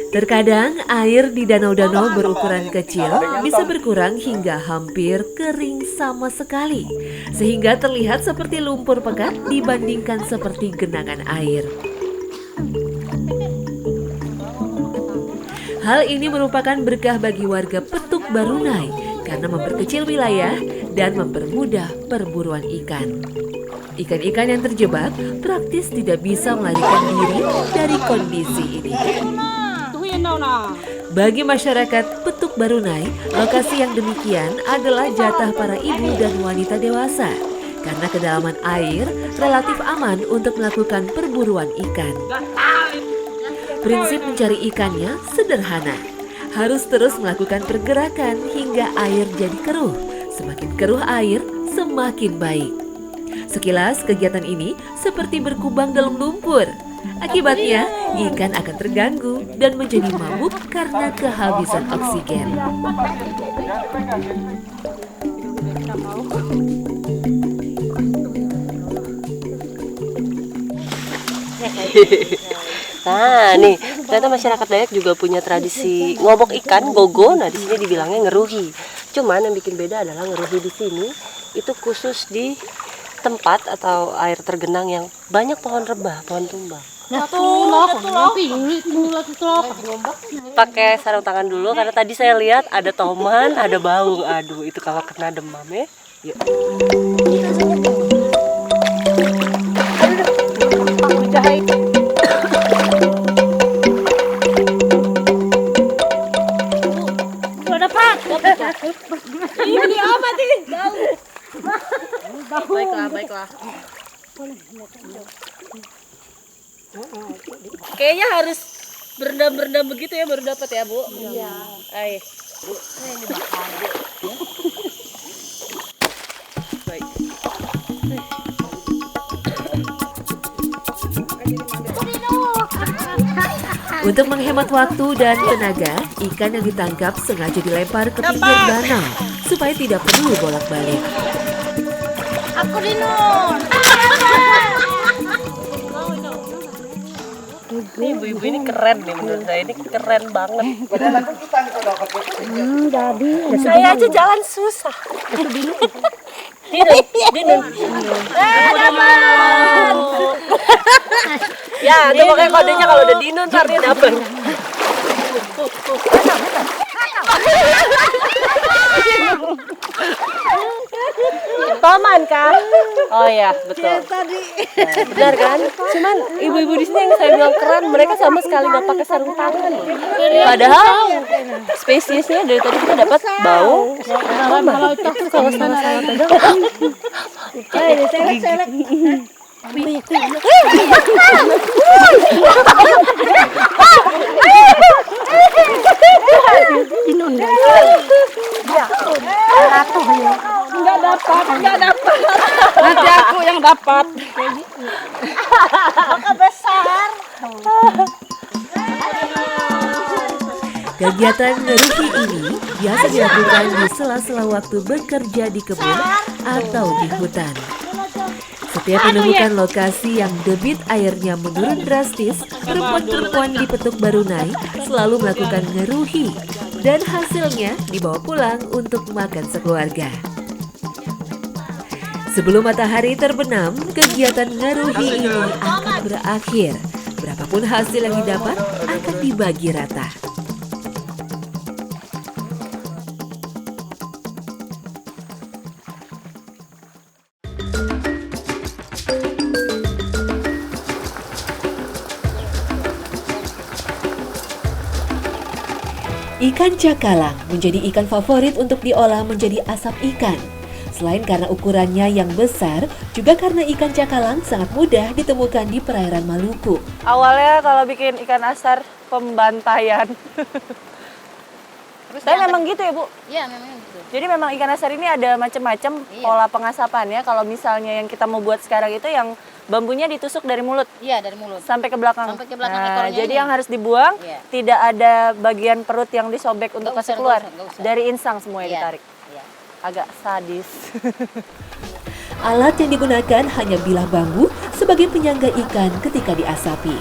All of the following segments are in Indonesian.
Terkadang air di danau-danau berukuran kecil bisa berkurang hingga hampir kering sama sekali, sehingga terlihat seperti lumpur pekat dibandingkan seperti genangan air. Hal ini merupakan berkah bagi warga Petuk Barunai karena memperkecil wilayah dan mempermudah perburuan ikan. Ikan-ikan yang terjebak praktis tidak bisa melarikan diri dari kondisi ini. Bagi masyarakat Petuk Barunai, lokasi yang demikian adalah jatah para ibu dan wanita dewasa karena kedalaman air relatif aman untuk melakukan perburuan ikan. Prinsip mencari ikannya sederhana, harus terus melakukan pergerakan hingga air jadi keruh. Semakin keruh air, semakin baik. Sekilas kegiatan ini seperti berkubang dalam lumpur. Akibatnya, ikan akan terganggu dan menjadi mabuk karena kehabisan oksigen. Nah, nih, ternyata masyarakat Dayak juga punya tradisi ngobok ikan, gogo. Nah, di sini dibilangnya ngeruhi. Cuman yang bikin beda adalah ngeruhi di sini itu khusus di tempat atau air tergenang yang banyak pohon rebah, pohon tumbang. Pakai sarung tangan dulu karena tadi saya lihat ada toman, ada baung. Aduh, itu kalau kena demam ya. Yuk. Ini amat ini. Baiklah. Kayaknya harus berendam begitu ya baru dapat ya, Bu? Iya. Ayo. Bu. Ini bakal. Baik. Untuk menghemat waktu dan tenaga, ikan yang ditangkap sengaja dilempar ke pinggir danau supaya tidak perlu bolak-balik. Aku Dinun. Ibu-ibu ini keren nih menurut saya, ini keren banget. Jadi Saya aja jalan susah. Dinun. Ya, itu pokoknya kodenya kalau udah Dinun ntar dia dapet. Toman kan? Oh ya, betul. Benar kan? Cuman ibu-ibu di sini yang saya bilang keren, mereka sama sekali nggak pakai sarung tangan. Padahal spesiesnya dari tadi kita dapat bau. Kalau salah pegang. Enggak dapat. Nanti aku yang dapat. besar. Kegiatan ngeruhi ini biasa dilakukan di sela-sela waktu bekerja di kebun atau di hutan. Setiap menemukan lokasi yang debit airnya menurun drastis, perempuan-perempuan di Petuk Barunai selalu melakukan ngeruhi dan hasilnya dibawa pulang untuk makan sekeluarga. Sebelum matahari terbenam, kegiatan ngeruhi ini akan berakhir. Berapapun hasil yang didapat akan dibagi rata. Ikan cakalang menjadi ikan favorit untuk diolah menjadi asap ikan. Selain karena ukurannya yang besar, juga karena ikan cakalang sangat mudah ditemukan di perairan Maluku. Awalnya kalau bikin ikan asar pembantaian. Dan memang gitu ya, Bu? Iya, memang gitu. Jadi memang ikan asar ini ada macam-macam pola pengasapannya. Kalau misalnya yang kita mau buat sekarang itu yang bambunya ditusuk dari mulut. Iya, dari mulut. Sampai ke belakang. Sampai ke belakang Nah, ekornya jadi ini. yang harus dibuang, Iya. tidak ada bagian perut yang disobek untuk Nggak masuk usah, keluar. nggak usah. Dari insang semua yang Iya. ditarik. Iya. Agak sadis. Alat yang digunakan hanya bilah bambu sebagai penyangga ikan ketika diasapi.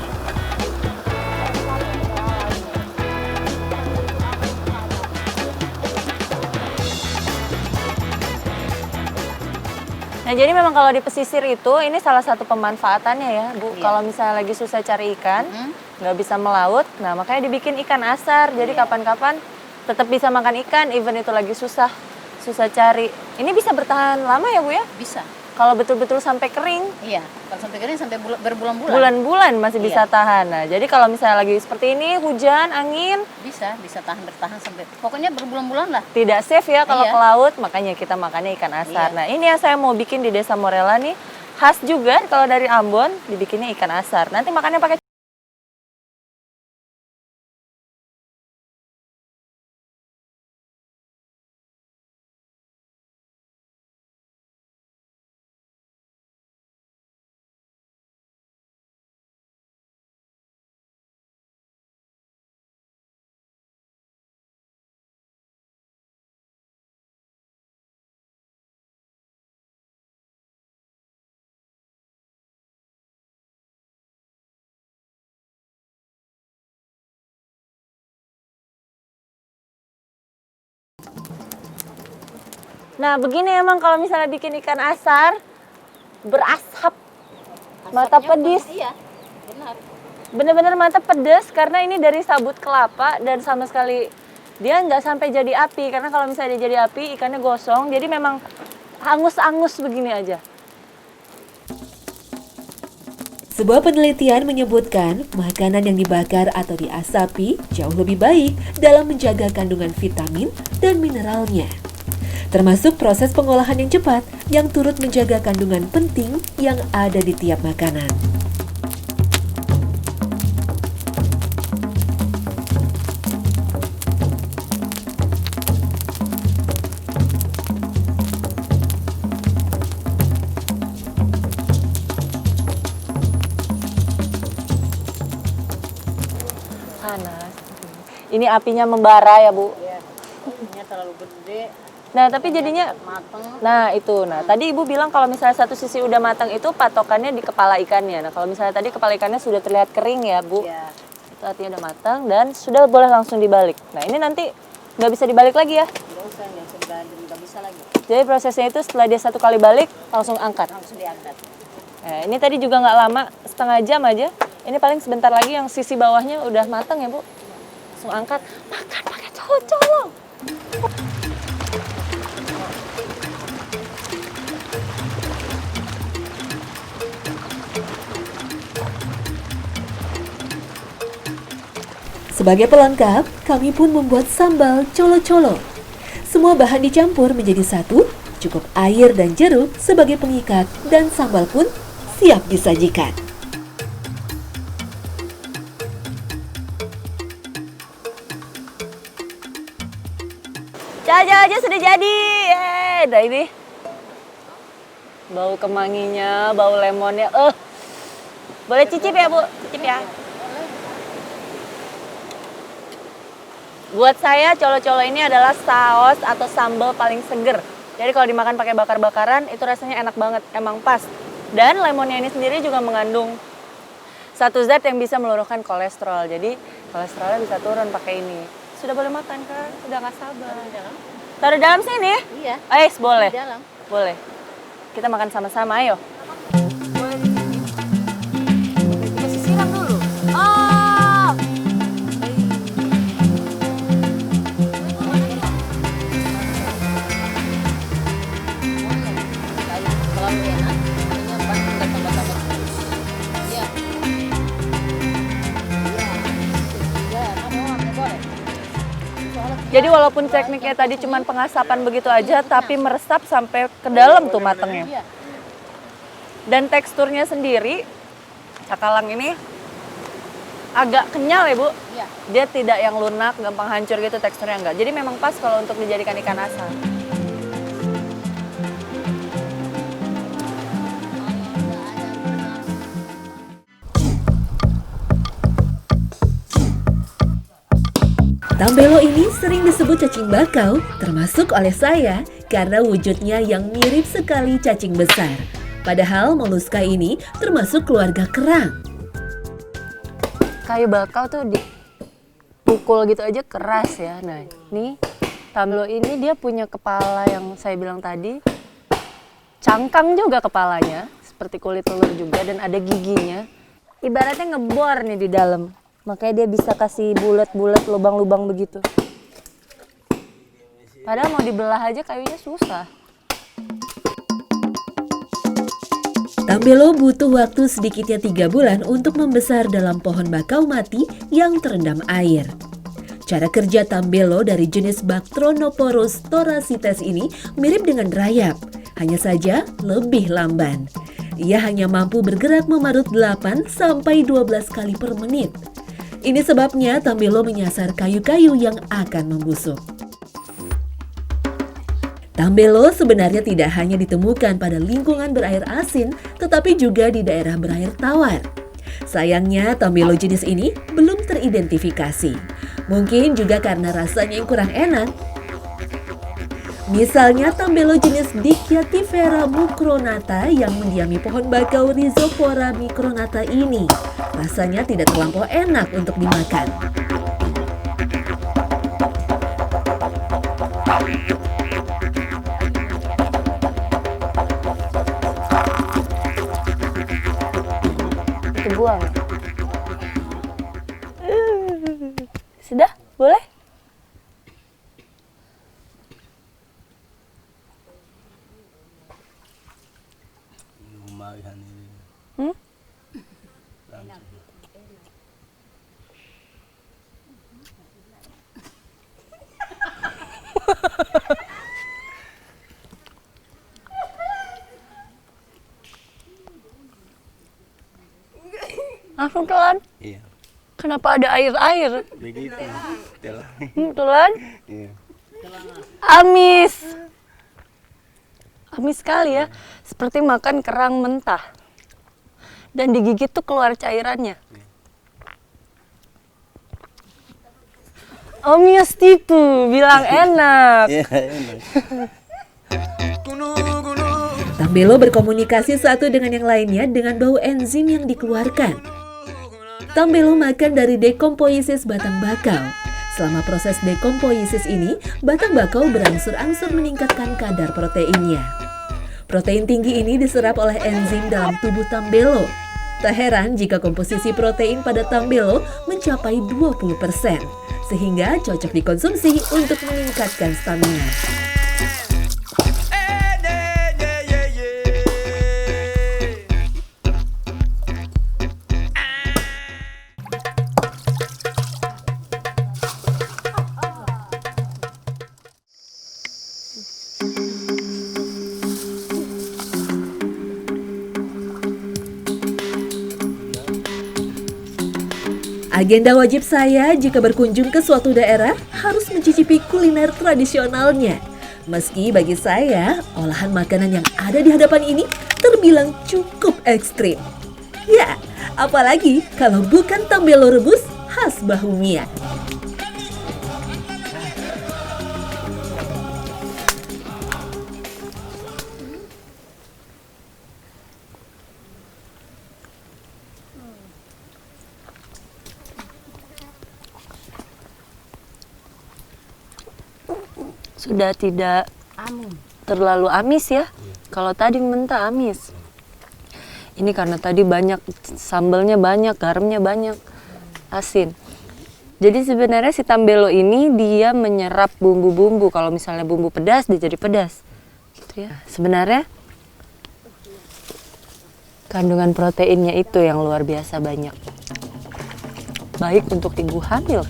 Nah, jadi memang kalau di pesisir itu ini salah satu pemanfaatannya ya, Bu. Iya. Kalau misalnya lagi susah cari ikan, nggak bisa melaut, nah makanya dibikin ikan asar. Jadi kapan-kapan tetap bisa makan ikan, even itu lagi susah cari. Ini bisa bertahan lama ya, Bu ya? Bisa. Kalau betul-betul sampai kering, Iya, kalau sampai kering sampai berbulan-bulan. bulan-bulan masih bisa Iya. tahan. Nah, jadi kalau misalnya lagi seperti ini, hujan, angin, Bisa bertahan sampai pokoknya berbulan-bulan lah. tidak safe ya kalau Iya. ke laut, makanya kita makannya ikan asar. Iya. Nah, ini yang saya mau bikin di Desa Morella nih, khas juga kalau dari Ambon, dibikinnya ikan asar. Nanti makannya pakai. Nah, begini emang kalau misalnya bikin ikan asar, berasap, mata pedis. Iya, benar. Bener-bener mata pedes karena ini dari sabut kelapa dan sama sekali dia nggak sampai jadi api. Karena kalau misalnya dia jadi api, ikannya gosong. Jadi memang angus-angus begini aja. Sebuah penelitian menyebutkan makanan yang dibakar atau diasapi jauh lebih baik dalam menjaga kandungan vitamin dan mineralnya. Termasuk proses pengolahan yang cepat yang turut menjaga kandungan penting yang ada di tiap makanan. Panas. Ini apinya membara ya, Bu. Iya. Ini terlalu gede, Nah, tapi jadinya mateng. nah itu. Nah, tadi Ibu bilang kalau misalnya satu sisi udah matang itu patokannya di kepala ikannya. Nah, kalau misalnya tadi kepala ikannya sudah terlihat kering ya, Bu. Iya. Itu artinya udah matang dan sudah boleh langsung dibalik. Nah, ini nanti nggak bisa dibalik lagi ya. Nggak bisa lagi. Jadi prosesnya itu setelah dia satu kali balik langsung angkat. Langsung diangkat. Nah, ini tadi juga nggak lama, setengah jam aja. Ini paling sebentar lagi yang sisi bawahnya udah matang ya, Bu. Langsung angkat, makan pakai colong. Sebagai pelengkap, kami pun membuat sambal colo-colo. Semua bahan dicampur menjadi satu, cukup air dan jeruk sebagai pengikat, dan sambal pun siap disajikan. Caca aja sudah jadi. Nah ini bau kemanginya, bau lemonnya. Boleh cicip ya, Bu? Cicip ya. Buat saya colo-colo ini adalah saus atau sambal paling seger. Jadi kalau dimakan pakai bakar-bakaran itu rasanya enak banget, emang pas. Dan lemonnya ini sendiri juga mengandung satu zat yang bisa meluruhkan kolesterol. Jadi kolesterolnya bisa turun pakai ini. Sudah boleh makan kan? Udah gak sabar. Taruh dalam sini? Iya. Boleh. Di dalam. Boleh. Kita makan sama-sama, ayo. Kasih siram dulu. Oh. Kalau enak, nyoba nggak tambah-tambah terus. Iya. Iya, kamu boleh. Jadi walaupun tekniknya tadi cuma pengasapan begitu aja, tapi meresap sampai ke dalam tuh matangnya. Iya. Dan teksturnya sendiri, cakalang ini agak kenyal ya, Bu. Iya. Dia tidak yang lunak, gampang hancur gitu teksturnya enggak. Jadi memang pas kalau untuk dijadikan ikan asar. Tambelo ini sering disebut cacing bakau, termasuk oleh saya karena wujudnya yang mirip sekali cacing besar. Padahal moluska ini termasuk keluarga kerang. Kayu bakau tuh dipukul gitu aja keras ya. Nah, ini tambelo ini dia punya kepala yang saya bilang tadi cangkang juga kepalanya, seperti kulit telur juga, dan ada giginya. Ibaratnya ngebor nih di dalam. Makanya dia bisa kasih bulat-bulat lubang-lubang begitu. Padahal mau dibelah aja kayunya susah. Tambelo butuh waktu sedikitnya 3 bulan untuk membesar dalam pohon bakau mati yang terendam air. Cara kerja tambelo dari jenis Bactronoporus thoracites ini mirip dengan rayap, hanya saja lebih lamban. Ia hanya mampu bergerak memarut 8 sampai 12 kali per menit. Ini sebabnya tambelo menyasar kayu-kayu yang akan membusuk. Tambelo sebenarnya tidak hanya ditemukan pada lingkungan berair asin, tetapi juga di daerah berair tawar. Sayangnya, tambelo jenis ini belum teridentifikasi. Mungkin juga karena rasanya yang kurang enak. Misalnya tambelo jenis Dichyatifera mucronata yang mendiami pohon bakau Rhizophora micronata ini. Rasanya tidak terlampau enak untuk dimakan. Buang. Sudah? Boleh? Hmm? Langsung telan? Iya. Kenapa ada air-air? Begitu. Telan. Telan? Iya. Amis. Amis sekali ya. Seperti makan kerang mentah. Dan digigit tuh keluar cairannya. Om Yos tipu, bilang enak. Iya, enak. Tambelo berkomunikasi satu dengan yang lainnya dengan bau enzim yang dikeluarkan. Tambelo makan dari dekompoisis batang bakau. Selama proses dekompoisis ini, batang bakau berangsur-angsur meningkatkan kadar proteinnya. Protein tinggi ini diserap oleh enzim dalam tubuh tambelo. Tak heran jika komposisi protein pada tambelo mencapai 20%, sehingga cocok dikonsumsi untuk meningkatkan stamina. Agenda wajib saya jika berkunjung ke suatu daerah harus mencicipi kuliner tradisionalnya. Meski bagi saya, olahan makanan yang ada di hadapan ini terbilang cukup ekstrim. Ya, apalagi kalau bukan tambelo rebus khas Bahumia. Sudah tidak terlalu amis ya. Kalau tadi mentah amis. Ini karena tadi banyak sambalnya, banyak garamnya, banyak asin. Jadi sebenarnya si tambelo ini dia menyerap bumbu-bumbu. Kalau misalnya bumbu pedas dia jadi pedas. Gitu ya. Sebenarnya kandungan proteinnya itu yang luar biasa banyak. Baik untuk ibu hamil.